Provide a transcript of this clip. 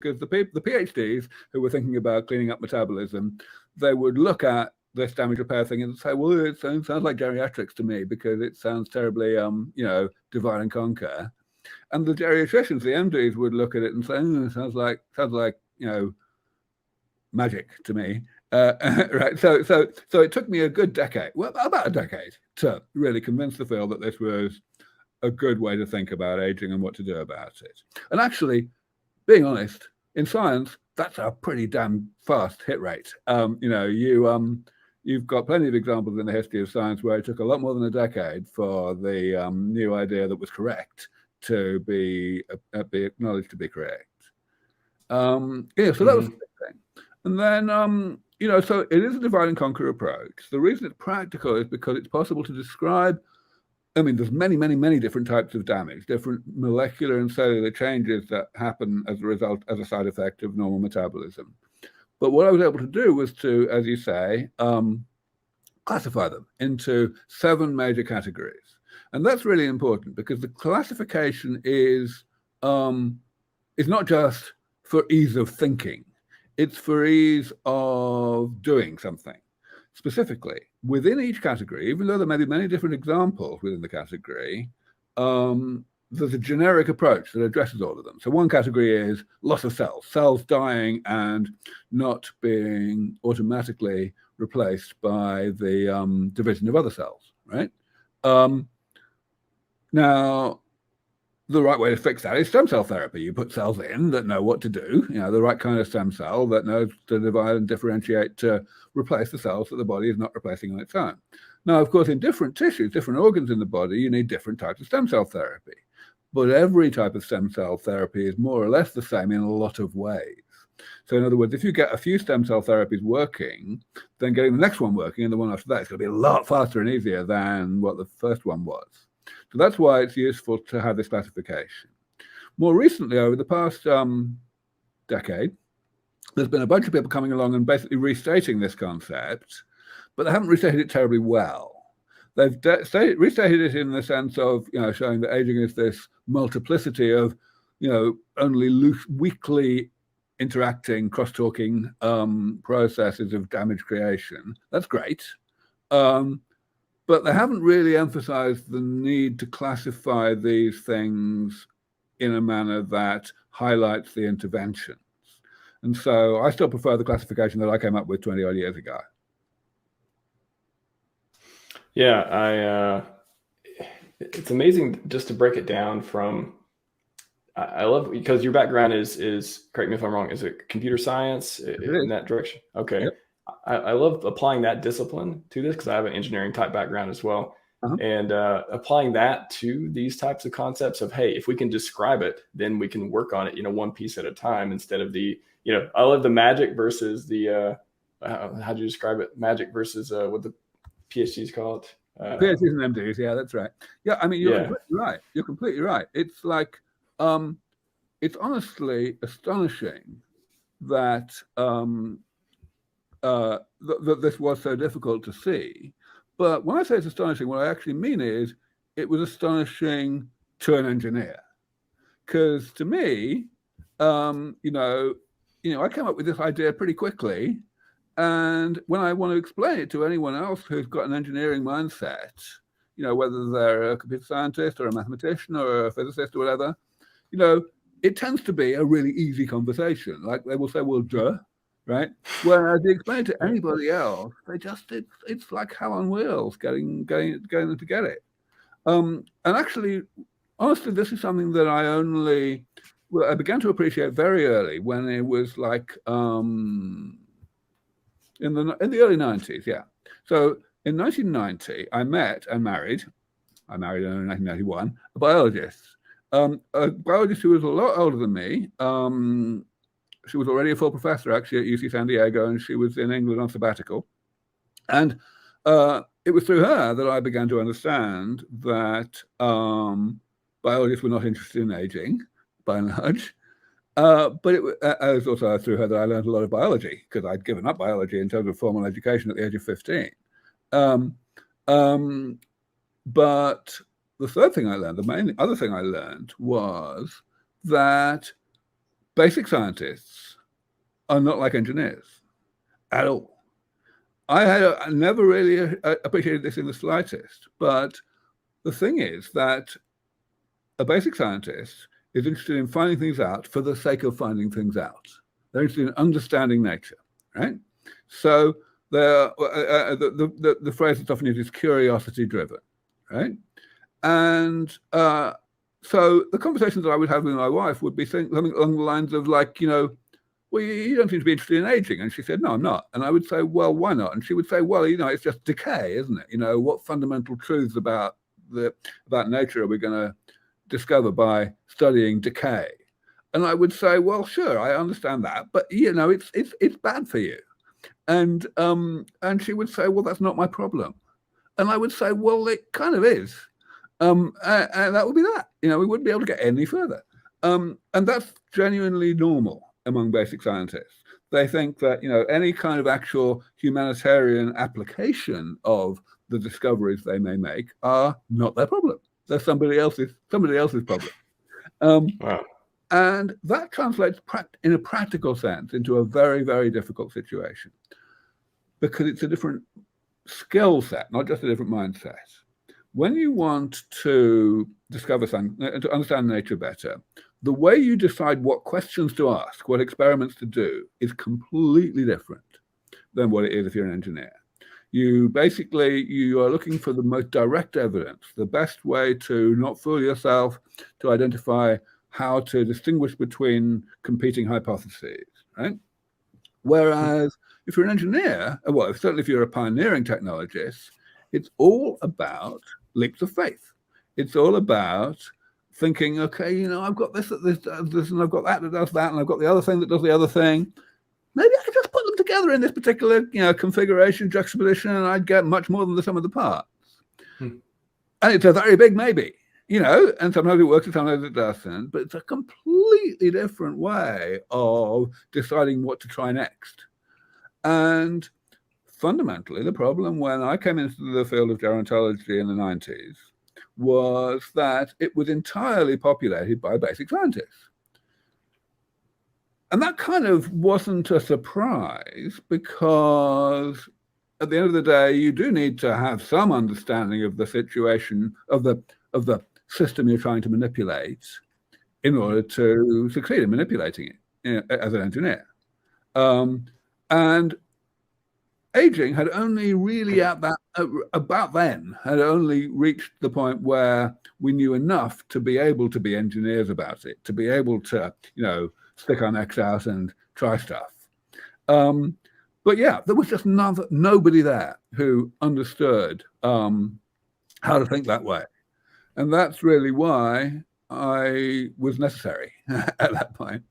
because the PhDs who were thinking about cleaning up metabolism, they would look at this damage repair thing and say, well, it sounds like geriatrics to me because it sounds terribly, divide and conquer. And the geriatricians, the MDs, would look at it and say, it sounds like magic to me. Right. So it took me a good decade, well, about a decade, to really convince the field that this was a good way to think about aging and what to do about it. And actually, being honest, in science, that's a pretty damn fast hit rate. You've got plenty of examples in the history of science where it took a lot more than a decade for the new idea that was correct to be acknowledged to be correct. So that was the big thing. And then, so it is a divide and conquer approach. The reason it's practical is because it's possible to describe, there's many, many, many different types of damage, different molecular and cellular changes that happen as a result, as a side effect of normal metabolism. But what I was able to do was to, as you say, classify them into 7 major categories. And that's really important because the classification is not just for ease of thinking, it's for ease of doing something. Specifically, within each category, even though there may be many different examples within the category, there's a generic approach that addresses all of them. So one category is loss of cells dying and not being automatically replaced by the division of other cells, right? Now, the right way to fix that is stem cell therapy. You put cells in that know what to do, the right kind of stem cell that knows to divide and differentiate to replace the cells that the body is not replacing on its own. Now, of course, in different tissues, different organs in the body, you need different types of stem cell therapy. But every type of stem cell therapy is more or less the same in a lot of ways. So in other words, if you get a few stem cell therapies working, then getting the next one working and the one after that is going to be a lot faster and easier than what the first one was. So that's why it's useful to have this classification. More recently, over the past decade, there's been a bunch of people coming along and basically restating this concept, but they haven't restated it terribly well. They've restated it in the sense of, showing that aging is this multiplicity of, only weakly interacting, cross-talking processes of damage creation. That's great. But they haven't really emphasized the need to classify these things in a manner that highlights the interventions. And so I still prefer the classification that I came up with 20 odd years ago. Yeah, it's amazing just to break it down from, I love, because your background is, correct me if I'm wrong, is it computer science in that direction? Okay. Yep. I love applying that discipline to this because I have an engineering type background as well. And applying that to these types of concepts of, hey, if we can describe it, then we can work on it, one piece at a time instead of the, I love the magic versus the, how do you describe it? Magic versus what the PhDs call it. PhDs and MDs, yeah, that's right. Yeah, you're completely right. You're completely right. It's like, it's honestly astonishing that that this was so difficult to see. But when I say it's astonishing, what I actually mean is it was astonishing to an engineer. Because to me, I came up with this idea pretty quickly. And when I want to explain it to anyone else who's got an engineering mindset, whether they're a computer scientist or a mathematician or a physicist or whatever, it tends to be a really easy conversation. Like they will say, well, duh. Right. Whereas you explain it to anybody else, it's like hell on wheels getting them to get it. And actually, honestly, this is something that I began to appreciate very early when it was like in the early 90s. Yeah. So in 1990, I met and married. I married in 1991 a biologist. A biologist who was a lot older than me. She was already a full professor, actually, at UC San Diego, and she was in England on sabbatical. And it was through her that I began to understand that biologists were not interested in aging, by and large. But it was also through her that I learned a lot of biology, because I'd given up biology in terms of formal education at the age of 15. But the third thing I learned, the main other thing I learned was that basic scientists are not like engineers at all. I never really appreciated this in the slightest, but the thing is that a basic scientist is interested in finding things out for the sake of finding things out. They're interested in understanding nature, right? So the phrase that's often used is curiosity-driven, right? And so the conversations that I would have with my wife would be something along the lines of like, well, you don't seem to be interested in aging. And she said, no, I'm not. And I would say, well, why not? And she would say, well, it's just decay, isn't it? What fundamental truths about nature are we going to discover by studying decay? And I would say, well, sure, I understand that, but it's bad for you. And she would say, well, that's not my problem. And I would say, well, it kind of is. And that would be that. We wouldn't be able to get any further. And that's genuinely normal among basic scientists. They think that, any kind of actual humanitarian application of the discoveries they may make are not their problem. They're somebody else's problem. Wow. And that translates in a practical sense into a very, very difficult situation, because it's a different skill set, not just a different mindset. When you want to discover something, to understand nature better, the way you decide what questions to ask, what experiments to do, is completely different than what it is if you're an engineer. You are looking for the most direct evidence, the best way to not fool yourself, to identify how to distinguish between competing hypotheses, right? Whereas if you're an engineer, well, certainly if you're a pioneering technologist, it's all about leaps of faith. It's all about thinking, okay, I've got this, and I've got that does that, and I've got the other thing that does the other thing. Maybe I could just put them together in this particular, configuration, juxtaposition, and I'd get much more than the sum of the parts. And it's a very big maybe, and sometimes it works and sometimes it doesn't, but it's a completely different way of deciding what to try next. And fundamentally, the problem when I came into the field of gerontology in the 90s was that it was entirely populated by basic scientists. And that kind of wasn't a surprise, because at the end of the day, you do need to have some understanding of the situation, of the system you're trying to manipulate, in order to succeed in manipulating it as an engineer. And aging had only really about then had only reached the point where we knew enough to be able to be engineers about it, to be able to, stick our necks out and try stuff. But yeah, there was just nobody there who understood how to think that way. And that's really why I was necessary at that point.